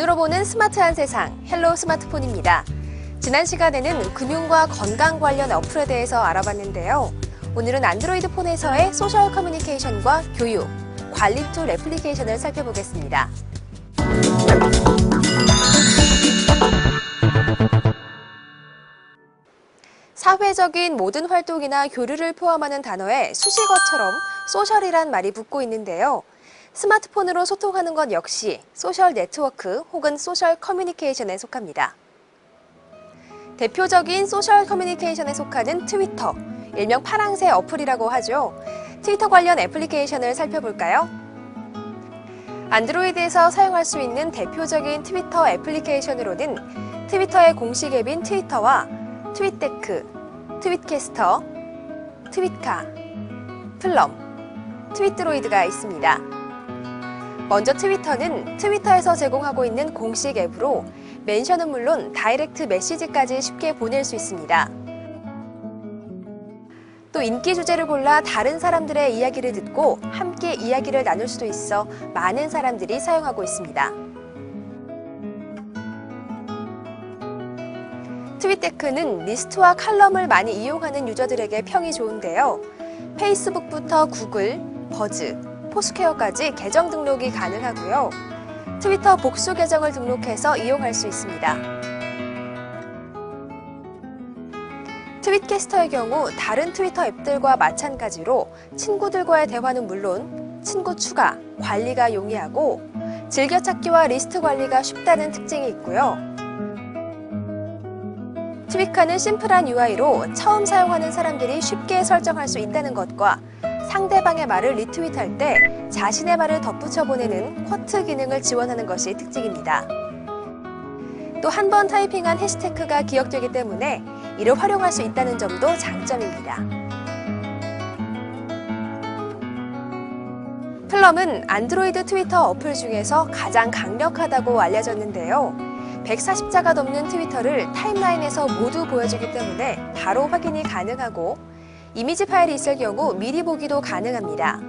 눈으로 보는 스마트한 세상, 헬로 스마트폰입니다. 지난 시간에는 금융과 건강 관련 어플에 대해서 알아봤는데요. 오늘은 안드로이드 폰에서의 소셜 커뮤니케이션과 교육, 관리 툴 애플리케이션을 살펴보겠습니다. 사회적인 모든 활동이나 교류를 포함하는 단어에 수식어처럼 소셜이란 말이 붙고 있는데요. 스마트폰으로 소통하는 것 역시 소셜 네트워크 혹은 소셜 커뮤니케이션에 속합니다. 대표적인 소셜 커뮤니케이션에 속하는 트위터, 일명 파랑새 어플이라고 하죠. 트위터 관련 애플리케이션을 살펴볼까요? 안드로이드에서 사용할 수 있는 대표적인 트위터 애플리케이션으로는 트위터의 공식 앱인 트위터와 트윗데크, 트윗캐스터, 트윗카, 플럼, 트윗드로이드가 있습니다. 먼저 트위터는 트위터에서 제공하고 있는 공식 앱으로 멘션은 물론 다이렉트 메시지까지 쉽게 보낼 수 있습니다. 또 인기 주제를 골라 다른 사람들의 이야기를 듣고 함께 이야기를 나눌 수도 있어 많은 사람들이 사용하고 있습니다. 트윗데크는 리스트와 칼럼을 많이 이용하는 유저들에게 평이 좋은데요. 페이스북부터 구글, 버즈, 포스퀘어까지 계정 등록이 가능하고요. 트위터 복수 계정을 등록해서 이용할 수 있습니다. 트윗캐스터의 경우 다른 트위터 앱들과 마찬가지로 친구들과의 대화는 물론 친구 추가, 관리가 용이하고 즐겨찾기와 리스트 관리가 쉽다는 특징이 있고요. 트윗카는 심플한 UI로 처음 사용하는 사람들이 쉽게 설정할 수 있다는 것과 상대방의 말을 리트윗할 때 자신의 말을 덧붙여 보내는 쿼트 기능을 지원하는 것이 특징입니다. 또 한 번 타이핑한 해시태그가 기억되기 때문에 이를 활용할 수 있다는 점도 장점입니다. 플럼은 안드로이드 트위터 어플 중에서 가장 강력하다고 알려졌는데요. 140자가 넘는 트위터를 타임라인에서 모두 보여주기 때문에 바로 확인이 가능하고 이미지 파일이 있을 경우 미리 보기도 가능합니다.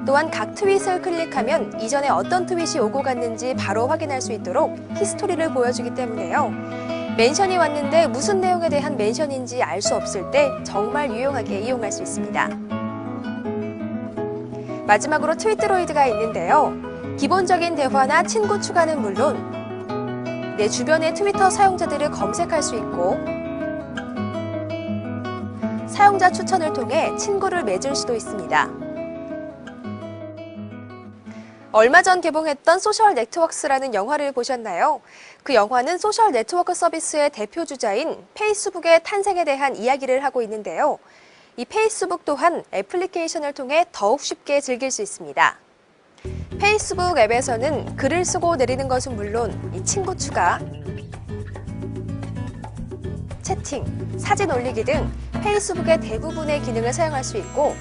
또한 각 트윗을 클릭하면 이전에 어떤 트윗이 오고 갔는지 바로 확인할 수 있도록 히스토리를 보여주기 때문에요. 멘션이 왔는데 무슨 내용에 대한 멘션인지 알 수 없을 때 정말 유용하게 이용할 수 있습니다. 마지막으로 트윗드로이드가 있는데요. 기본적인 대화나 친구 추가는 물론 내 주변의 트위터 사용자들을 검색할 수 있고 사용자 추천을 통해 친구를 맺을 수도 있습니다. 얼마 전 개봉했던 소셜 네트워크스라는 영화를 보셨나요? 그 영화는 소셜 네트워크 서비스의 대표 주자인 페이스북의 탄생에 대한 이야기를 하고 있는데요. 이 페이스북 또한 애플리케이션을 통해 더욱 쉽게 즐길 수 있습니다. 페이스북 앱에서는 글을 쓰고 내리는 것은 물론 이 친구 추가, 채팅, 사진 올리기 등 페이스북의 대부분의 기능을 사용할 수 있고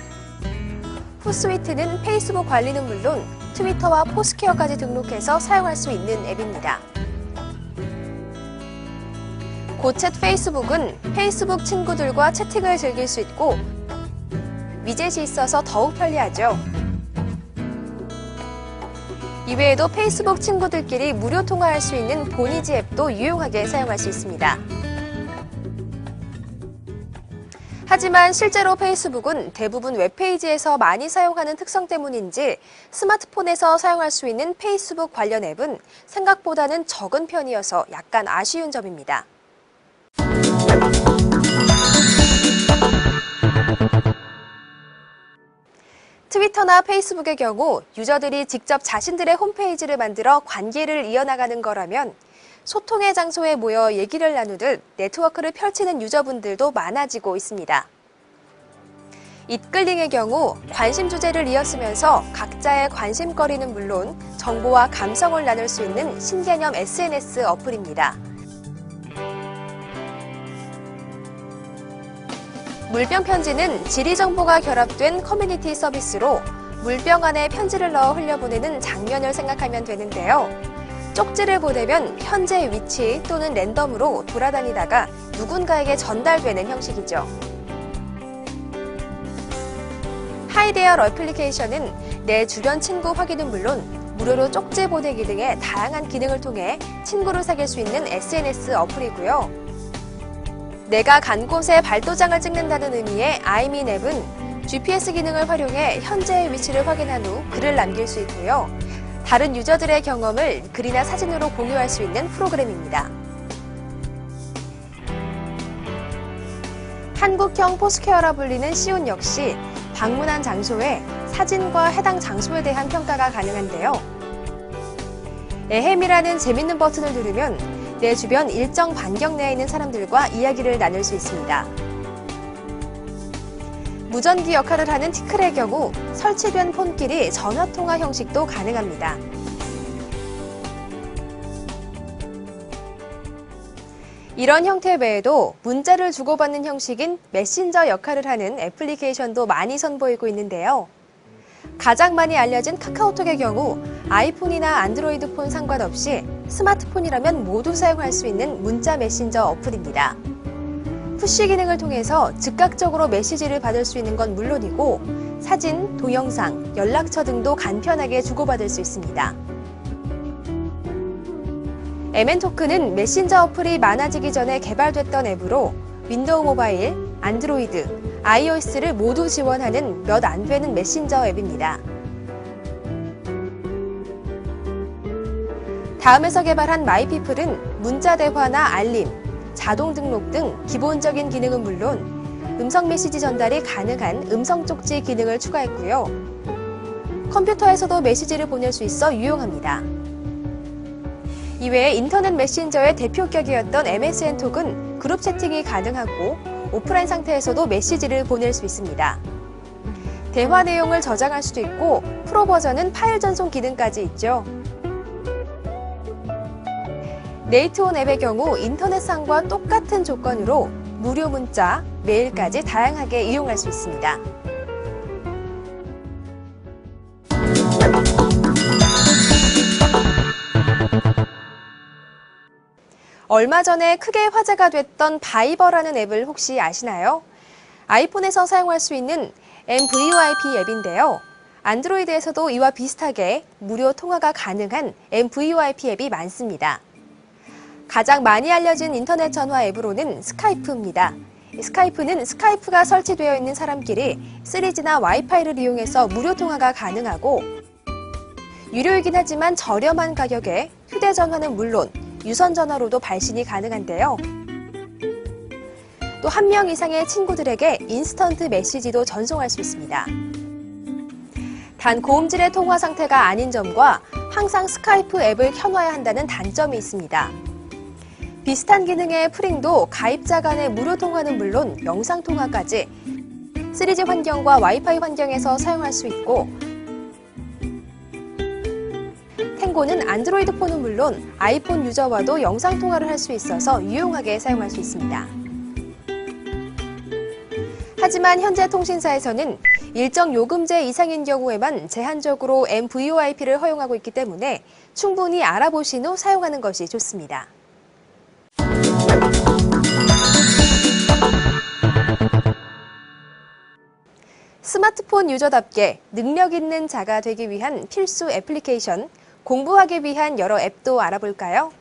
푸스위트는 페이스북 관리는 물론 트위터와 포스퀘어까지 등록해서 사용할 수 있는 앱입니다. 고챗 페이스북은 페이스북 친구들과 채팅을 즐길 수 있고 위젯이 있어서 더욱 편리하죠. 이외에도 페이스북 친구들끼리 무료 통화할 수 있는 보니지 앱도 유용하게 사용할 수 있습니다. 하지만 실제로 페이스북은 대부분 웹페이지에서 많이 사용하는 특성 때문인지 스마트폰에서 사용할 수 있는 페이스북 관련 앱은 생각보다는 적은 편이어서 약간 아쉬운 점입니다. 트위터나 페이스북의 경우 유저들이 직접 자신들의 홈페이지를 만들어 관계를 이어나가는 거라면 소통의 장소에 모여 얘기를 나누듯 네트워크를 펼치는 유저분들도 많아지고 있습니다. 잇글링의 경우 관심 주제를 이었으면서 각자의 관심거리는 물론 정보와 감성을 나눌 수 있는 신개념 SNS 어플입니다. 물병 편지는 지리 정보가 결합된 커뮤니티 서비스로 물병 안에 편지를 넣어 흘려보내는 장면을 생각하면 되는데요. 쪽지를 보내면 현재 위치 또는 랜덤으로 돌아다니다가 누군가에게 전달되는 형식이죠. 하이데어 애플리케이션은 내 주변 친구 확인은 물론 무료로 쪽지 보내기 등의 다양한 기능을 통해 친구를 사귈 수 있는 SNS 어플이고요. 내가 간 곳에 발도장을 찍는다는 의미의 아이민 앱은 GPS 기능을 활용해 현재의 위치를 확인한 후 글을 남길 수 있고요. 다른 유저들의 경험을 글이나 사진으로 공유할 수 있는 프로그램입니다. 한국형 포스퀘어라 불리는 시온 역시 방문한 장소에 사진과 해당 장소에 대한 평가가 가능한데요. 에헴이라는 재밌는 버튼을 누르면 내 주변 일정 반경 내에 있는 사람들과 이야기를 나눌 수 있습니다. 무전기 역할을 하는 티클의 경우 설치된 폰끼리 전화통화 형식도 가능합니다. 이런 형태 외에도 문자를 주고받는 형식인 메신저 역할을 하는 애플리케이션도 많이 선보이고 있는데요. 가장 많이 알려진 카카오톡의 경우 아이폰이나 안드로이드 폰 상관없이 스마트폰이라면 모두 사용할 수 있는 문자 메신저 어플입니다. 푸시 기능을 통해서 즉각적으로 메시지를 받을 수 있는 건 물론이고 사진, 동영상, 연락처 등도 간편하게 주고받을 수 있습니다. MN토크는 메신저 어플이 많아지기 전에 개발됐던 앱으로 윈도우 모바일, 안드로이드, iOS를 모두 지원하는 몇 안 되는 메신저 앱입니다. 다음에서 개발한 마이피플은 문자 대화나 알림, 자동 등록 등 기본적인 기능은 물론 음성 메시지 전달이 가능한 음성 쪽지 기능을 추가했고요. 컴퓨터에서도 메시지를 보낼 수 있어 유용합니다. 이외에 인터넷 메신저의 대표격이었던 MSN톡은 그룹 채팅이 가능하고 오프라인 상태에서도 메시지를 보낼 수 있습니다. 대화 내용을 저장할 수도 있고 프로 버전은 파일 전송 기능까지 있죠. 네이트온 앱의 경우 인터넷상과 똑같은 조건으로 무료 문자, 메일까지 다양하게 이용할 수 있습니다. 얼마 전에 크게 화제가 됐던 바이버라는 앱을 혹시 아시나요? 아이폰에서 사용할 수 있는 MVOIP 앱인데요. 안드로이드에서도 이와 비슷하게 무료 통화가 가능한 MVOIP 앱이 많습니다. 가장 많이 알려진 인터넷 전화 앱으로는 스카이프입니다. 스카이프는 스카이프가 설치되어 있는 사람끼리 3G나 와이파이를 이용해서 무료 통화가 가능하고 유료이긴 하지만 저렴한 가격에 휴대전화는 물론 유선전화로도 발신이 가능한데요. 또 1명 이상의 친구들에게 인스턴트 메시지도 전송할 수 있습니다. 단 고음질의 통화 상태가 아닌 점과 항상 스카이프 앱을 켜놔야 한다는 단점이 있습니다. 비슷한 기능의 프링도 가입자 간의 무료 통화는 물론 영상 통화까지 3G 환경과 와이파이 환경에서 사용할 수 있고 탱고는 안드로이드 폰은 물론 아이폰 유저와도 영상 통화를 할 수 있어서 유용하게 사용할 수 있습니다. 하지만 현재 통신사에서는 일정 요금제 이상인 경우에만 제한적으로 MVOIP를 허용하고 있기 때문에 충분히 알아보신 후 사용하는 것이 좋습니다. 스마트폰 유저답게 능력 있는 자가 되기 위한 필수 애플리케이션, 공부하기 위한 여러 앱도 알아볼까요?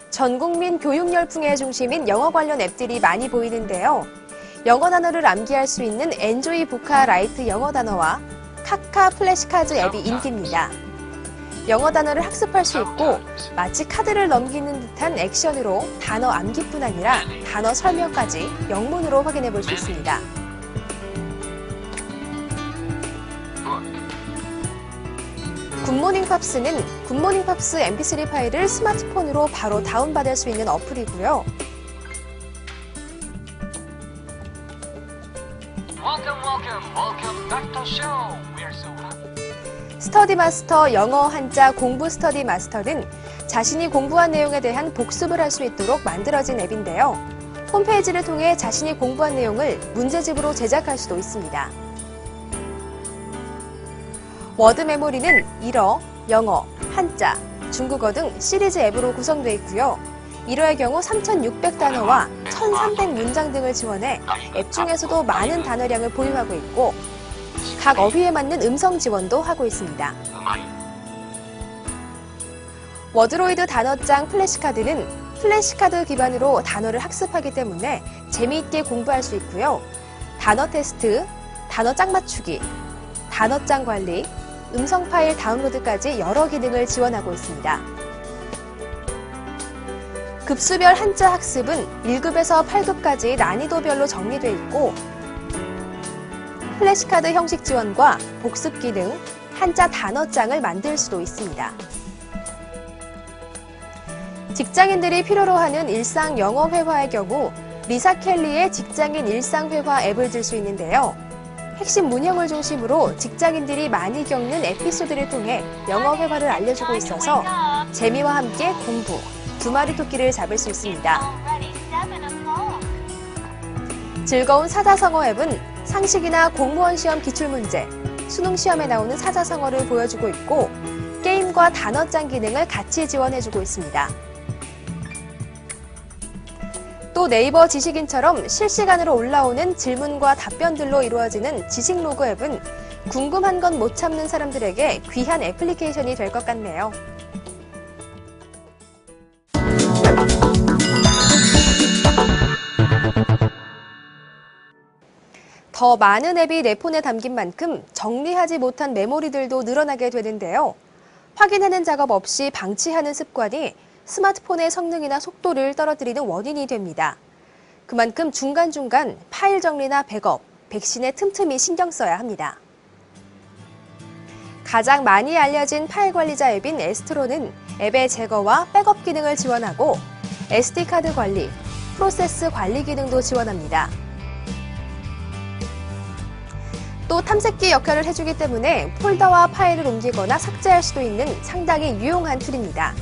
전 국민 교육 열풍의 중심인 영어 관련 앱들이 많이 보이는데요. 영어 단어를 암기할 수 있는 엔조이 부카 라이트 영어 단어와 카카 플래시카드 앱이 인기입니다. 영어 단어를 학습할 수 있고 마치 카드를 넘기는 듯한 액션으로 단어 암기뿐 아니라 단어 설명까지 영문으로 확인해 볼 수 있습니다. 굿모닝 팝스는 굿모닝 팝스 mp3 파일을 스마트폰으로 바로 다운받을 수 있는 어플이고요. 스터디 마스터 영어 한자 공부 스터디 마스터는 자신이 공부한 내용에 대한 복습을 할 수 있도록 만들어진 앱인데요. 홈페이지를 통해 자신이 공부한 내용을 문제집으로 제작할 수도 있습니다. 워드 메모리는 일어, 영어, 한자, 중국어 등 시리즈 앱으로 구성되어 있고요. 일어의 경우 3,600단어와 1,300문장 등을 지원해 앱 중에서도 많은 단어량을 보유하고 있고 각 어휘에 맞는 음성 지원도 하고 있습니다. 워드로이드 단어장 플래시카드는 플래시카드 기반으로 단어를 학습하기 때문에 재미있게 공부할 수 있고요. 단어 테스트, 단어 짝 맞추기, 단어장 관리, 음성 파일 다운로드까지 여러 기능을 지원하고 있습니다. 급수별 한자 학습은 1급에서 8급까지 난이도별로 정리되어 있고 플래시카드 형식 지원과 복습 기능, 한자 단어장을 만들 수도 있습니다. 직장인들이 필요로 하는 일상 영어 회화의 경우 리사 켈리의 직장인 일상 회화 앱을 들 수 있는데요. 핵심 문형을 중심으로 직장인들이 많이 겪는 에피소드를 통해 영어 회화를 알려주고 있어서 재미와 함께 공부, 두 마리 토끼를 잡을 수 있습니다. 즐거운 사자성어 앱은 상식이나 공무원 시험 기출문제, 수능 시험에 나오는 사자성어를 보여주고 있고 게임과 단어장 기능을 같이 지원해주고 있습니다. 또 네이버 지식인처럼 실시간으로 올라오는 질문과 답변들로 이루어지는 지식로그 앱은 궁금한 건 못 참는 사람들에게 귀한 애플리케이션이 될 것 같네요. 더 많은 앱이 내 폰에 담긴 만큼 정리하지 못한 메모리들도 늘어나게 되는데요. 확인하는 작업 없이 방치하는 습관이 스마트폰의 성능이나 속도를 떨어뜨리는 원인이 됩니다. 그만큼 중간중간 파일 정리나 백업, 백신에 틈틈이 신경 써야 합니다. 가장 많이 알려진 파일 관리자 앱인 에스트로는 앱의 제거와 백업 기능을 지원하고 SD카드 관리, 프로세스 관리 기능도 지원합니다. 또 탐색기 역할을 해주기 때문에 폴더와 파일을 옮기거나 삭제할 수도 있는 상당히 유용한 툴입니다.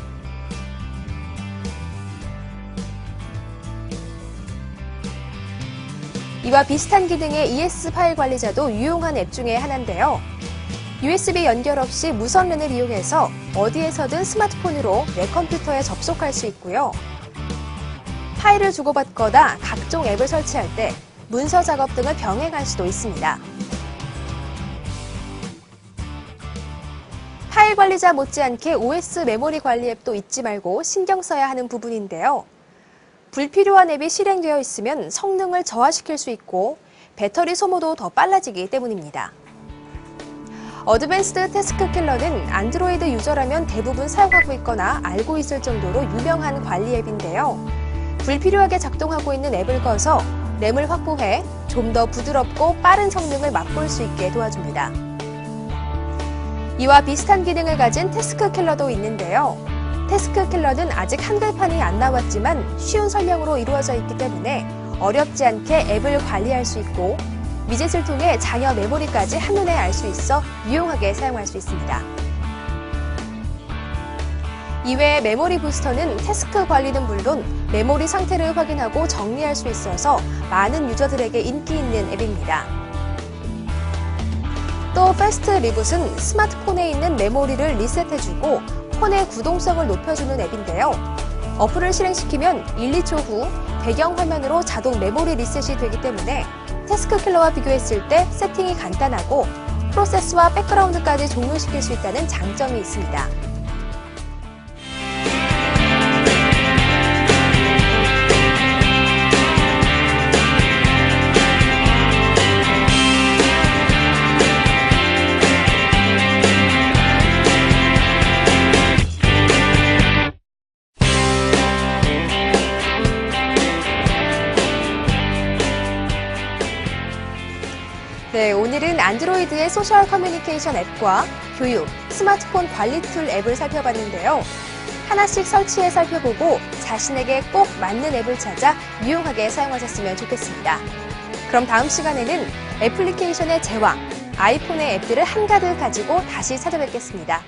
이와 비슷한 기능의 ES 파일 관리자도 유용한 앱 중에 하나인데요. USB 연결 없이 무선랜을 이용해서 어디에서든 스마트폰으로 내 컴퓨터에 접속할 수 있고요. 파일을 주고받거나 각종 앱을 설치할 때 문서 작업 등을 병행할 수도 있습니다. 파일 관리자 못지않게 OS 메모리 관리 앱도 잊지 말고 신경 써야 하는 부분인데요. 불필요한 앱이 실행되어 있으면 성능을 저하시킬 수 있고 배터리 소모도 더 빨라지기 때문입니다. 어드밴스드 태스크 킬러는 안드로이드 유저라면 대부분 사용하고 있거나 알고 있을 정도로 유명한 관리 앱인데요. 불필요하게 작동하고 있는 앱을 꺼서 램을 확보해 좀 더 부드럽고 빠른 성능을 맛볼 수 있게 도와줍니다. 이와 비슷한 기능을 가진 태스크 킬러도 있는데요. 태스크 킬러는 아직 한글판이 안 나왔지만 쉬운 설명으로 이루어져 있기 때문에 어렵지 않게 앱을 관리할 수 있고 위젯을 통해 장여 메모리까지 한눈에 알 수 있어 유용하게 사용할 수 있습니다. 이외에 메모리 부스터는 태스크 관리는 물론 메모리 상태를 확인하고 정리할 수 있어서 많은 유저들에게 인기 있는 앱입니다. 또 패스트 리붓은 스마트폰에 있는 메모리를 리셋해주고 폰의 구동성을 높여주는 앱인데요. 어플을 실행시키면 1, 2초 후 배경 화면으로 자동 메모리 리셋이 되기 때문에 태스크 킬러와 비교했을 때 세팅이 간단하고 프로세스와 백그라운드까지 종료시킬 수 있다는 장점이 있습니다. 네, 오늘은 안드로이드의 소셜 커뮤니케이션 앱과 교육, 스마트폰 관리 툴 앱을 살펴봤는데요. 하나씩 설치해 살펴보고 자신에게 꼭 맞는 앱을 찾아 유용하게 사용하셨으면 좋겠습니다. 그럼 다음 시간에는 애플리케이션의 제왕, 아이폰의 앱들을 한가득 가지고 다시 찾아뵙겠습니다.